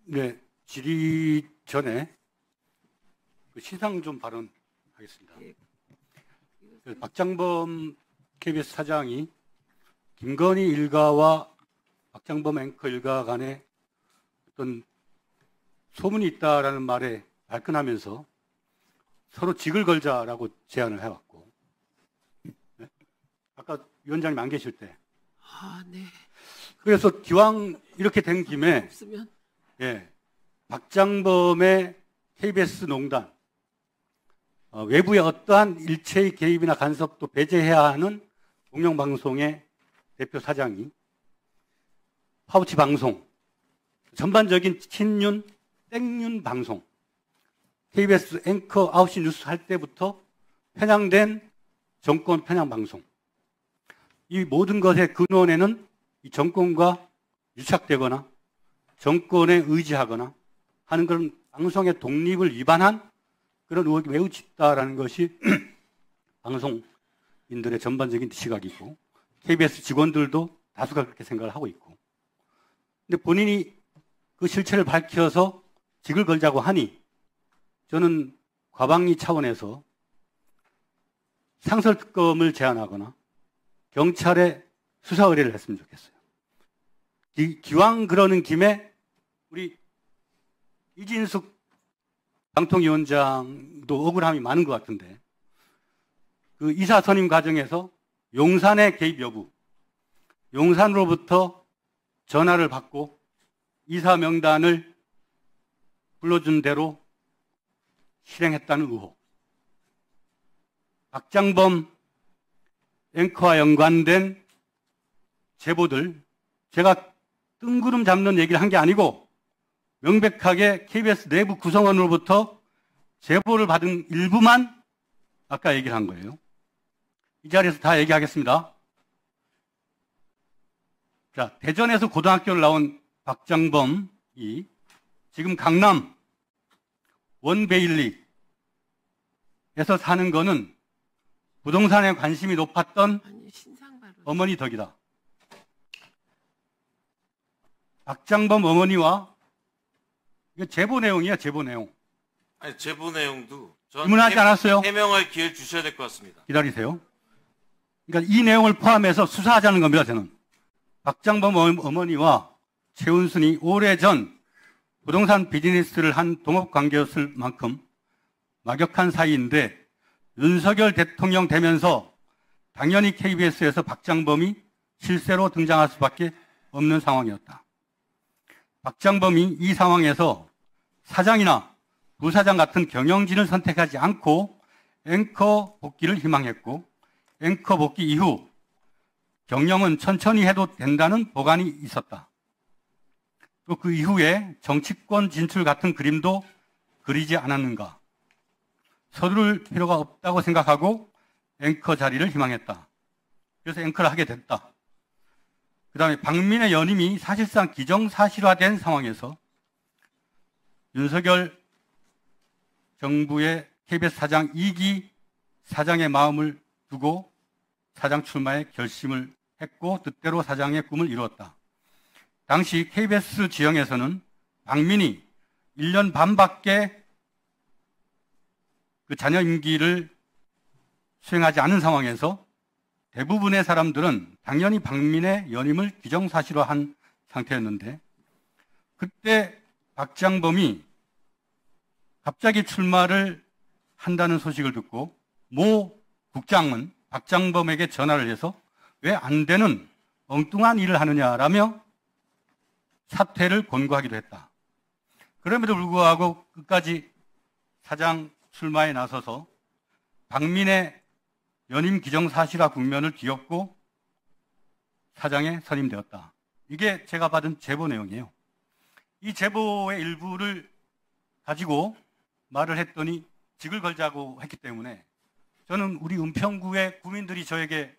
네, 질의 전에 시상 좀 발언하겠습니다. 박장범 KBS 사장이 김건희 일가와 박장범 앵커 일가 간에 어떤 소문이 있다라는 말에 발끈하면서 서로 직을 걸자라고 제안을 해왔고, 네? 아까 위원장님 안 계실 때. 네. 그래서 기왕 이렇게 된 김에 없으면 박장범의 KBS 농단, 외부의 어떠한 일체의 개입이나 간섭도 배제해야 하는 공영방송의 대표 사장이 파우치 방송, 전반적인 친윤, 땡윤 방송, KBS 앵커 9시 뉴스 할 때부터 편향된 정권 편향 방송, 이 모든 것의 근원에는 이 정권과 유착되거나 정권에 의지하거나 하는 그런 방송의 독립을 위반한 그런 의혹이 매우 짙다라는 것이 방송인들의 전반적인 시각이고, KBS 직원들도 다수가 그렇게 생각을 하고 있고, 근데 본인이 그 실체를 밝혀서 직을 걸자고 하니 저는 과방위 차원에서 상설특검을 제안하거나 경찰에 수사 의뢰를 했으면 좋겠어요. 기왕 그러는 김에 우리 이진숙 방통위원장도 억울함이 많은 것 같은데, 그 이사 선임 과정에서 용산의 개입 여부, 용산으로부터 전화를 받고 이사 명단을 불러준 대로 실행했다는 의혹, 박장범 앵커와 연관된 제보들, 제가 뜬구름 잡는 얘기를 한 게 아니고 명백하게 KBS 내부 구성원으로부터 제보를 받은 일부만 아까 얘기를 한 거예요. 이 자리에서 다 얘기하겠습니다. 자, 대전에서 고등학교를 나온 박장범이 지금 강남 원베일리에서 사는 거는 부동산에 관심이 높았던 어머니 덕이다. 박장범 어머니와, 이거 제보 내용이야, 제보 내용. 아니, 제보 내용도 질문하지 않았어요? 해명할 기회를 주셔야 될 것 같습니다. 기다리세요. 그러니까 이 내용을 포함해서 수사하자는 겁니다, 저는. 박장범 어머니와 최은순이 오래전 부동산 비즈니스를 한 동업관계였을 만큼 막역한 사이인데, 윤석열 대통령 되면서 당연히 KBS에서 박장범이 실세로 등장할 수밖에 없는 상황이었다. 박장범이 이 상황에서 사장이나 부사장 같은 경영진을 선택하지 않고 앵커 복귀를 희망했고, 앵커 복귀 이후 경영은 천천히 해도 된다는 보관이 있었다. 또 그 이후에 정치권 진출 같은 그림도 그리지 않았는가. 서두를 필요가 없다고 생각하고 앵커 자리를 희망했다. 그래서 앵커를 하게 됐다. 그 다음에 박민의 연임이 사실상 기정사실화된 상황에서 윤석열 정부의 KBS 사장 2기 사장의 마음을 두고 사장 출마에 결심을 했고, 뜻대로 사장의 꿈을 이루었다. 당시 KBS 지형에서는 박민이 1년 반밖에 그 자녀 임기를 수행하지 않은 상황에서 대부분의 사람들은 당연히 박민의 연임을 기정사실화한 상태였는데, 그때 박장범이 갑자기 출마를 한다는 소식을 듣고 모 국장은 박장범에게 전화를 해서 왜 안 되는 엉뚱한 일을 하느냐라며 사퇴를 권고하기도 했다. 그럼에도 불구하고 끝까지 사장 출마에 나서서 박민의 연임 기정사실화 국면을 뒤엎고 사장에 선임되었다. 이게 제가 받은 제보 내용이에요. 이 제보의 일부를 가지고 말을 했더니 직을 걸자고 했기 때문에 저는 우리 은평구의 구민들이 저에게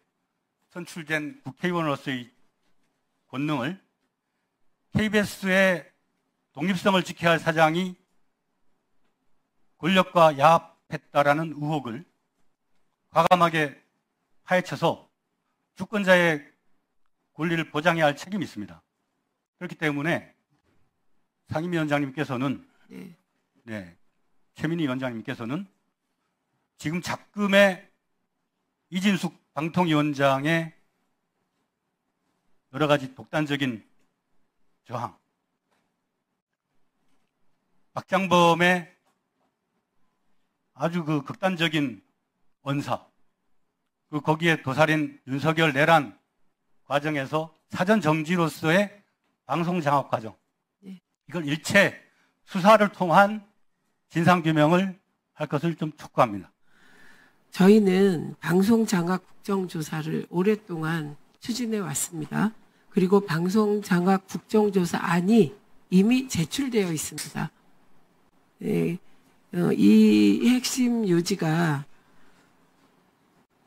선출된 국회의원으로서의 권능을, KBS의 독립성을 지켜야 할 사장이 권력과 야합했다라는 의혹을 과감하게 파헤쳐서 주권자의 권리를 보장해야 할 책임이 있습니다. 그렇기 때문에 상임위원장님께서는 네. 네, 최민희 위원장님께서는 지금 작금의 이진숙 방통위원장의 여러 가지 독단적인 저항, 박장범의 아주 그 극단적인 언사, 그 거기에 도사린 윤석열 내란 과정에서 사전 정지로서의 방송 장악 과정, 네. 이걸 일체 수사를 통한 진상규명을 할 것을 좀 촉구합니다. 저희는 방송 장악 국정조사를 오랫동안 추진해 왔습니다. 그리고 방송 장악 국정조사안이 이미 제출되어 있습니다. 네, 이 핵심 요지가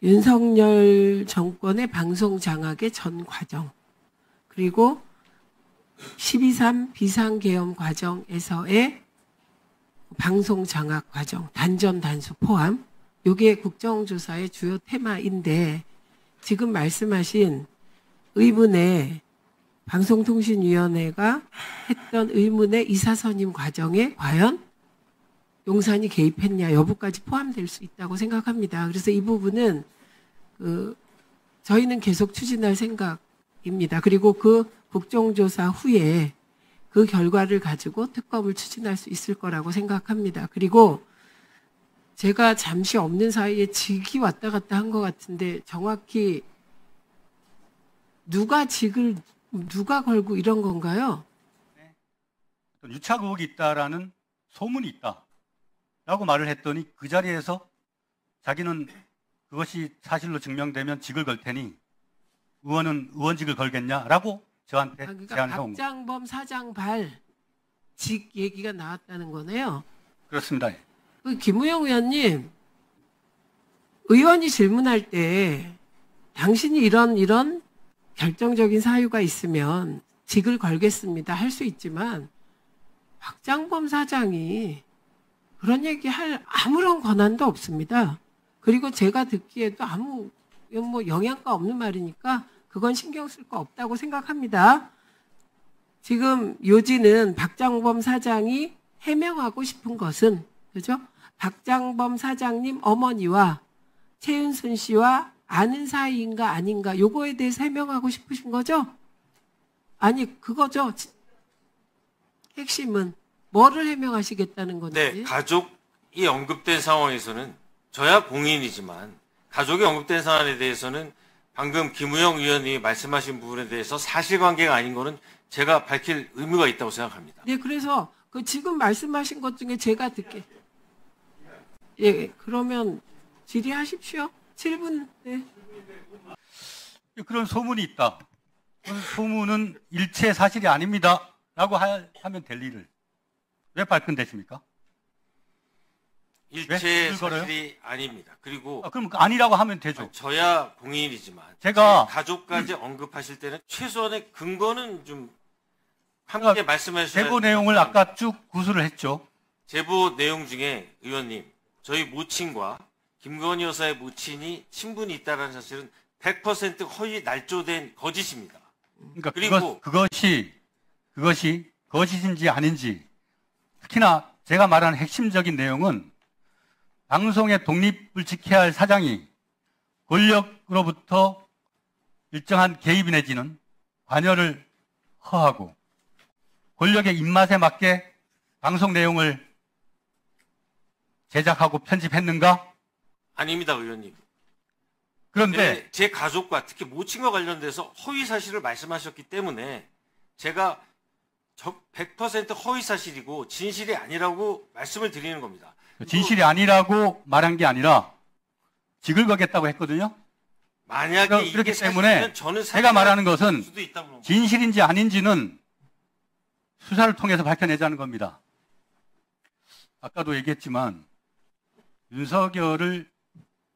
윤석열 정권의 방송 장악의 전 과정, 그리고 12.3 비상계엄 과정에서의 방송 장악 과정, 단전 단수 포함, 이게 국정조사의 주요 테마인데, 지금 말씀하신 의문의 방송통신위원회가 했던 의문의 이사선임 과정에 과연 용산이 개입했냐 여부까지 포함될 수 있다고 생각합니다. 그래서 이 부분은 저희는 계속 추진할 생각입니다. 그리고 그 국정조사 후에 그 결과를 가지고 특검을 추진할 수 있을 거라고 생각합니다. 그리고 제가 잠시 없는 사이에 직이 왔다 갔다 한 것 같은데 정확히 누가 직을 누가 걸고 이런 건가요? 유착 의혹이 있다라는 소문이 있다라고 말을 했더니 그 자리에서 자기는 그것이 사실로 증명되면 직을 걸 테니 의원은 의원직을 걸겠냐라고 저한테 그러니까 제안을 해온 거예요. 박장범 사장 발 직 얘기가 나왔다는 거네요. 그렇습니다. 김우영 의원님, 의원이 질문할 때 당신이 이런 결정적인 사유가 있으면 직을 걸겠습니다 할 수 있지만 박장범 사장이 그런 얘기할 아무런 권한도 없습니다. 그리고 제가 듣기에도 아무 영향가 없는 말이니까 그건 신경 쓸 거 없다고 생각합니다. 지금 요지는 박장범 사장이 해명하고 싶은 것은, 그죠? 박장범 사장님 어머니와 최은순 씨와 아는 사이인가 아닌가 요거에 대해서 해명하고 싶으신 거죠? 아니 그거죠. 핵심은 뭐를 해명하시겠다는 건지. 네, 가족이 언급된 상황에서는 저야 공인이지만 가족이 언급된 사안에 대해서는 방금 김우영 의원이 말씀하신 부분에 대해서 사실관계가 아닌 거는 제가 밝힐 의무가 있다고 생각합니다. 네, 그래서 그 지금 말씀하신 것 중에 제가 듣게. 예, 그러면 질의하십시오. 7분. 네. 그런 소문이 있다. 그런 소문은 일체 사실이 아닙니다라고 하면 될 일을 왜 발끈되십니까? 일체 왜 걸어요? 사실이 아닙니다. 그리고 그럼 아니라고 하면 되죠. 저야 공인이지만 제가 제 가족까지 언급하실 때는 최소한의 근거는 좀 함께 말씀해 주셔야 제보 내용을 아까 쭉 구술을 했죠. 제보 내용 중에 의원님, 저희 모친과 김건희 여사의 모친이 친분이 있다는 사실은 100% 허위 날조된 거짓입니다. 그러니까 그리고 그것이 거짓인지 아닌지, 특히나 제가 말하는 핵심적인 내용은 방송의 독립을 지켜야 할 사장이 권력으로부터 일정한 개입 내지는 관여를 허하고 권력의 입맛에 맞게 방송 내용을 제작하고 편집했는가? 아닙니다, 의원님. 그런데 제 가족과 특히 모친과 관련돼서 허위 사실을 말씀하셨기 때문에 제가 100% 허위 사실이고 진실이 아니라고 말씀을 드리는 겁니다. 진실이 아니라고 말한 게 아니라 직을 거겠다고 했거든요. 만약에 그렇기 이게 때문에 사실이면 저는 제가 말하는 것은 수도 있다고 봅니다. 진실인지 아닌지는 수사를 통해서 밝혀내자는 겁니다. 아까도 얘기했지만 윤석열을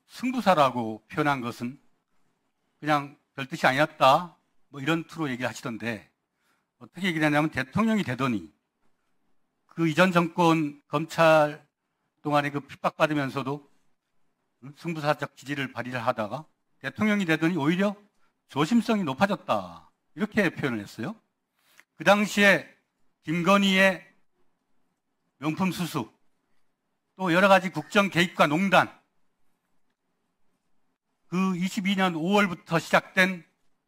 승부사라고 표현한 것은 그냥 별 뜻이 아니었다, 뭐 이런 투로 얘기하시던데 어떻게 얘기하냐면 대통령이 되더니 그 이전 정권 검찰 동안에 그 핍박받으면서도 승부사적 지지를 발휘를 하다가 대통령이 되더니 오히려 조심성이 높아졌다, 이렇게 표현을 했어요. 그 당시에 김건희의 명품 수수, 또 여러 가지 국정 개입과 농단, 그 22년 5월부터 시작된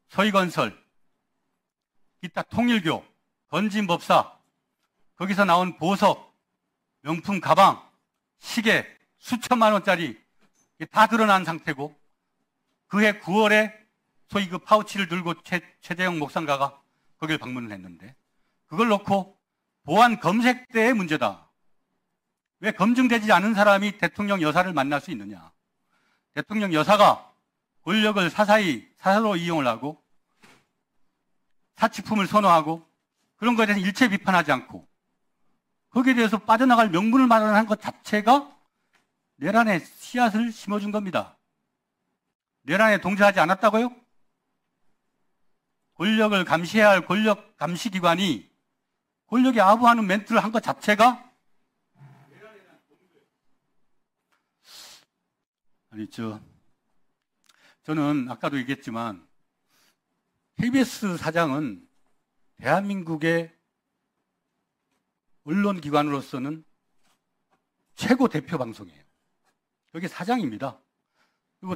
서희건설, 기타 통일교, 건진법사, 거기서 나온 보석, 명품 가방, 시계, 수천만 원짜리 다 드러난 상태고, 그해 9월에 소위 그 파우치를 들고 최재형 목상가가 거길 방문을 했는데, 그걸 놓고 보안 검색대의 문제다. 왜 검증되지 않은 사람이 대통령 여사를 만날 수 있느냐. 대통령 여사가 권력을 사사로 이용을 하고 사치품을 선호하고 그런 것에 대해서 일체 비판하지 않고 거기에 대해서 빠져나갈 명분을 마련한 것 자체가 내란에 씨앗을 심어준 겁니다. 내란에 동조하지 않았다고요? 권력을 감시해야 할 권력 감시기관이 권력에 아부하는 멘트를 한 것 자체가 아니, 저는 아까도 얘기했지만 KBS 사장은 대한민국의 언론기관으로서는 최고 대표 방송이에요. 여기 사장입니다. 그리고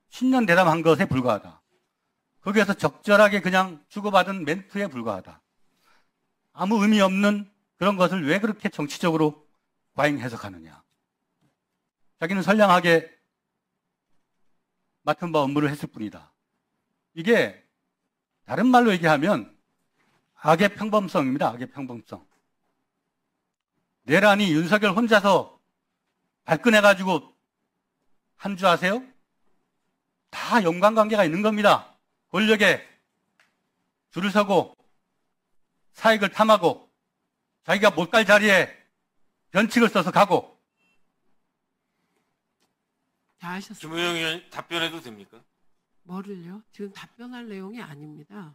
신년 대담한 것에 불과하다. 거기에서 적절하게 그냥 주고받은 멘트에 불과하다. 아무 의미 없는 그런 것을 왜 그렇게 정치적으로 과잉 해석하느냐. 자기는 선량하게 맡은 바 업무를 했을 뿐이다. 이게 다른 말로 얘기하면 악의 평범성입니다. 악의 평범성. 내란이 윤석열 혼자서 발끈해가지고 한 줄 아세요? 다 연관관계가 있는 겁니다. 권력에 줄을 서고 사익을 탐하고 자기가 못 갈 자리에 변칙을 써서 가고. 다 하셨어요. 김우영 의원 답변해도 됩니까? 뭐를요? 지금 답변할 내용이 아닙니다.